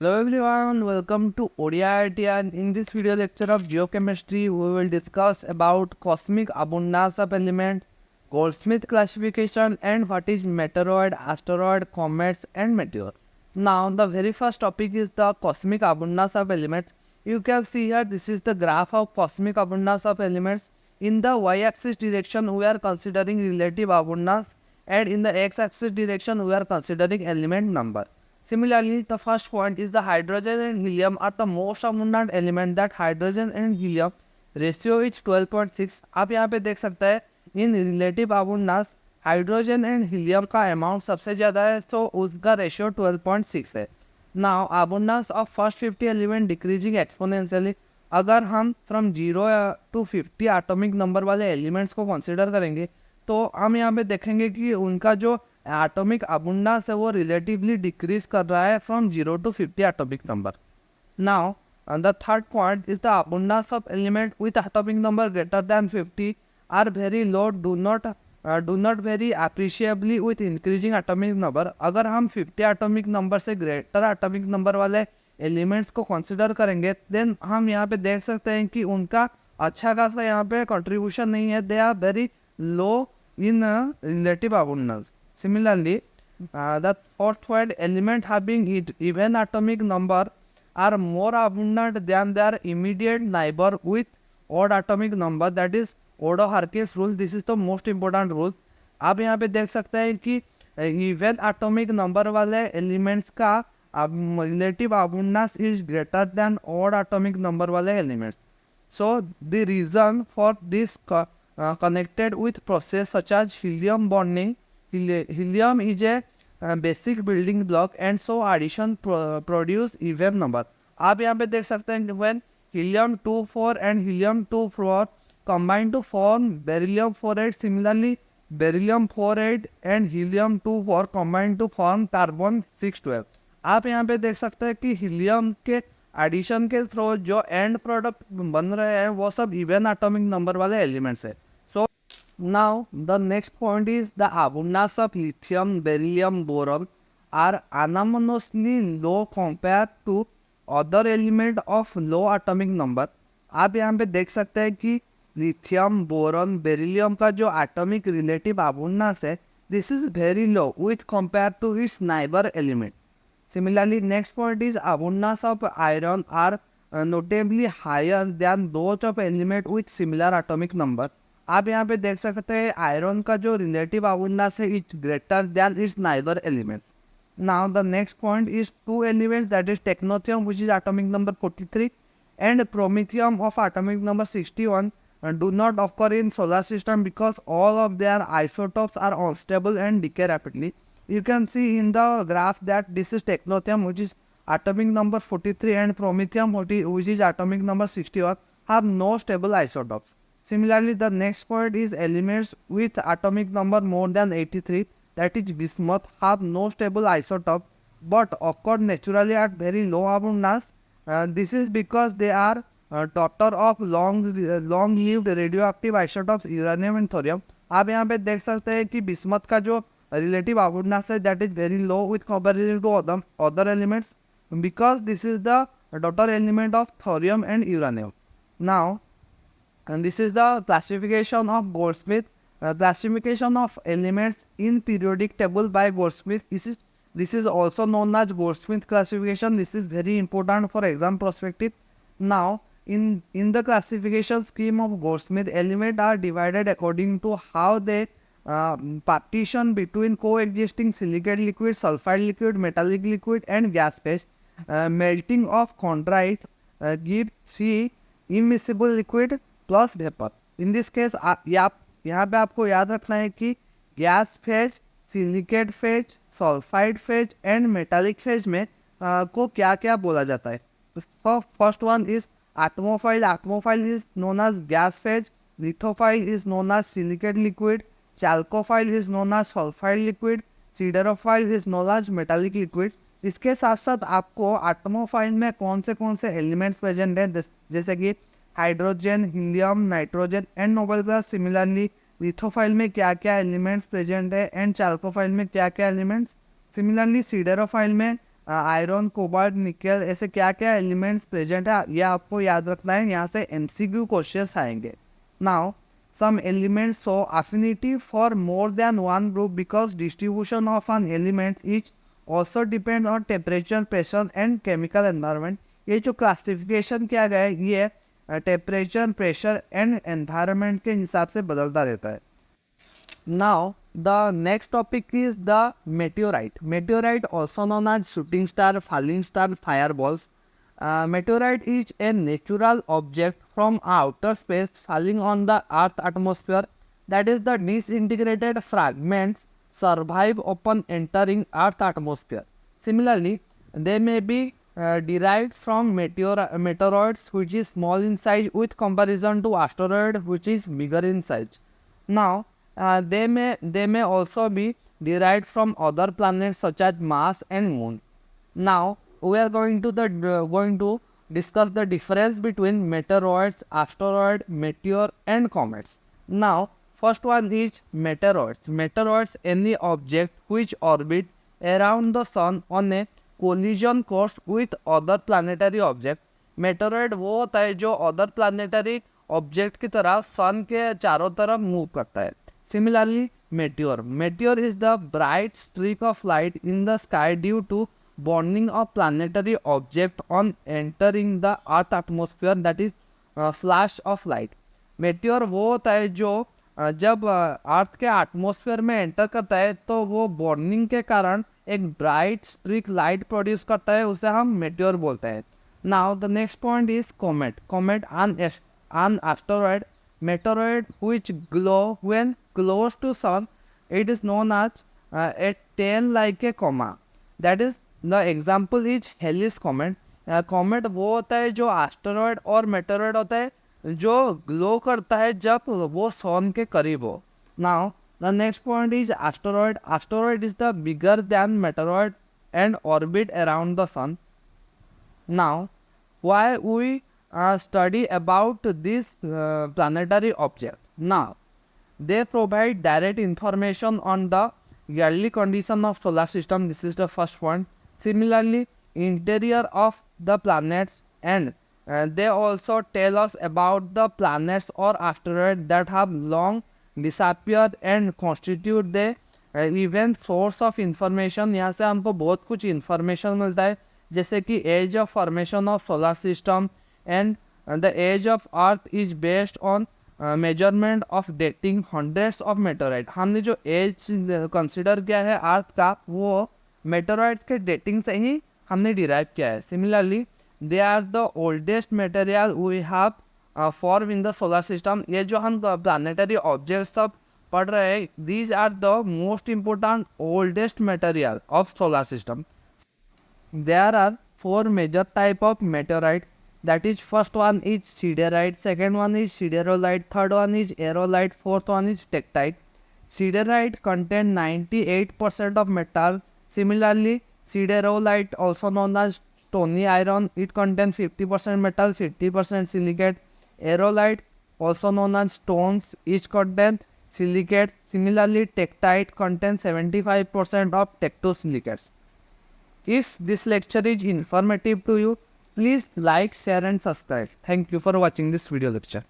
Hello everyone, welcome to ODIIT, and in this video lecture of geochemistry we will discuss about cosmic abundance of element, Goldsmith classification and what is meteoroid, asteroid, comets and meteor. Now the very first topic is the cosmic abundance of elements. You can see here this is the graph of cosmic abundance of elements. In the y-axis direction we are considering relative abundance and in the x-axis direction we are considering element number. Similarly, the first point is the hydrogen and helium are the most abundant element. That hydrogen and helium ratio is 12.6. आप यहाँ पे देख सकते हैं in relative abundance hydrogen and helium का amount सबसे ज़्यादा है, तो उसका रेशियो 12.6 है. Now abundance of first 50 element decreasing exponentially. अगर हम फ्रॉम 0 to 50 एटॉमिक नंबर वाले एलिमेंट्स को कंसिडर करेंगे तो हम यहाँ पे देखेंगे कि उनका जो एटॉमिक अबुंडेंस है वो रिलेटिवली डिक्रीज कर रहा है from 0 to 50 atomic number. Now the third point is the abundance of element with atomic number greater than 50 are very low, do not vary appreciably with increasing atomic number. अगर हम 50 atomic number से greater atomic number वाले elements को consider करेंगे then हम यहाँ पे देख सकते हैं कि उनका अच्छा खासा यहाँ पे कंट्रीब्यूशन नहीं है. They are very low in relative abundance. Similarly, the fourth point, element having even atomic number are more abundant than their immediate neighbor with odd atomic number. That is Odo-Hurki's rule. This is the most important rule. आप यहाँ पे देख सकते हैं कि even atomic number वाले elements का relative abundance is greater than odd atomic number वाले elements. So the reason for this connected with process such as helium bonding. Helium is a basic building block and so addition produce even number. आप यहाँ पे देख सकते हैं when helium 24 and helium 24 combine to form beryllium 48. Similarly, beryllium 48 and helium 24 combine to form carbon 612. आप यहाँ पे देख सकते हैं कि हीलियम के एडिशन के थ्रू जो एंड प्रोडक्ट बन रहे हैं वो सब इवन एटॉमिक नंबर वाले एलिमेंट्स है. So now the next point is the abundance of lithium, beryllium, boron are anomalously low compare to other element of low atomic number. आप यहाँ पे देख सकते हैं कि लिथियम, बोरॉन, बेरिलियम का जो एटॉमिक रिलेटिव abundance है this is very low with compare to its neighbour element. Similarly, next point is abundance of iron are notably higher than those of element with similar atomic number. आप यहाँ पे देख सकते हैं iron का जो relative abundance है is greater than it's neighbour elements. Now the next point is two elements, that is technetium which is atomic number 43 and promethium of atomic number 61 do not occur in solar system because all of their isotopes are unstable and decay rapidly. You can see in the graph that this is technetium which is atomic number 43 and promethium which is atomic number 61 have no stable isotopes. Similarly, the next point is elements with atomic number more than 83, that is bismuth, have no stable isotope but occur naturally at very low abundance. This is because they are daughter of long-lived radioactive isotopes uranium and thorium. आप यहाँ पे देख सकते हैं कि bismuth का जो relative abundance that is very low with comparison to other elements because this is the daughter element of thorium and uranium. Now, and this is the classification of Goldsmith. Classification of elements in periodic table by Goldsmith. This is also known as Goldsmith classification. This is very important for exam perspective. Now, in the classification scheme of Goldsmith, elements are divided according to how they partition between coexisting silicate liquid, sulfide liquid, metallic liquid and gas phase. Melting of chondrite gives C immiscible liquid plus vapor. In this case यहाँ पे आपको याद रखना है कि gas phase, silicate phase, sulphide phase and metallic phase में को क्या क्या बोला जाता है. First one is atmophile. Atmophile is known as gas phase. Lithophile is known as silicate liquid. Chalcophile is known as sulfide liquid. Siderophile is known as metallic liquid. इसके साथ साथ आपको एटमोफाइल में कौन से एलिमेंट्स प्रेजेंट हैं जैसे कि hydrogen, helium, nitrogen and noble gas. Similarly lithophile में क्या क्या एलिमेंट्स प्रेजेंट है एंड चाल्कोफाइल में क्या क्या एलिमेंट्स. सिमिलरली सिडेरोफाइल में आयरन, कोबाल्ट, निकल, ऐसे क्या क्या एलिमेंट्स प्रेजेंट है ये आपको याद रखना है. यहाँ से MCQ क्वेश्चंस आएंगे. Now some elements show affinity for more than one group because distribution of an element is also depend on temperature, pressure and chemical environment. ये जो क्लासिफिकेशन किया गया है ये टेम्परेचर, प्रेशर एंड एनवायरनमेंट के हिसाब से बदलता रहता है. Now the next topic is the meteorite. Meteorite also known as shooting star, falling star, fireballs. Meteorite is a natural object from outer space falling on the Earth atmosphere. That is, the disintegrated fragments survive upon entering Earth atmosphere. Similarly, they may be derived from meteoroids, which is small in size with comparison to asteroid, which is bigger in size. Now, they may also be derived from other planets such as Mars and Moon. Now we are going to discuss the difference between meteoroids, asteroid, meteor and comets. Now first one is meteoroids. Meteoroids any object which orbit around the sun on a collision course with other planetary object. Meteoroid वो होता है जो other planetary object की तरह सन के चारों तरफ move करता है. Similarly, meteor. Meteor is the bright streak of light in the sky due to burning of planetary object on entering the Earth atmosphere, that is flash of light. Meteor वो होता है जो जब अर्थ के एटमॉस्फेयर में enter करता है तो वो बर्निंग के कारण एक ब्राइट स्ट्रिक लाइट प्रोड्यूस करता है, उसे हम मेटियोर बोलते हैं. Now the next point is comet. Comet an asteroid meteoroid which glow when close to sun. It is known as a tail like a comma. That is, the example is Halley's comet. Comet वो होता है जो asteroid और मेटेरॉयड होता है जो glow करता है जब वो सन के करीब हो. Now the next point is asteroid. Asteroid is the bigger than meteoroid and orbit around the sun. Now why we study about this planetary object. Now, they provide direct information on the yearly condition of solar system. This is the first one. Similarly, interior of the planets, and they also tell us about the planets or asteroids that have long disappeared and constitute the even source of information. यहाँ से हमको बहुत कुछ information मिलता है, जैसे कि age of formation of solar system, and the age of earth is based on measurement of dating hundreds of meteorite. हमने जो age consider किया है अर्थ का वो meteorites के dating से ही हमने derive किया है. Similarly, they are the oldest material we have formed in the solar system. ये जो हम planetary objects सब पढ़ रहे हैं, these are the most important oldest material of solar system. There are 4 major type of meteorite. That is, first one is siderite, second one is siderolite, third one is aerolite, fourth one is tektite. Siderite contain 98% of metal. Similarly, siderolite, also known as stony iron, it contains 50% metal, 50% silicate. Aerolite, also known as stones, each contain silicate. Similarly, tektite contains 75% of tectosilicates. If this lecture is informative to you, please like, share and subscribe. Thank you for watching this video lecture.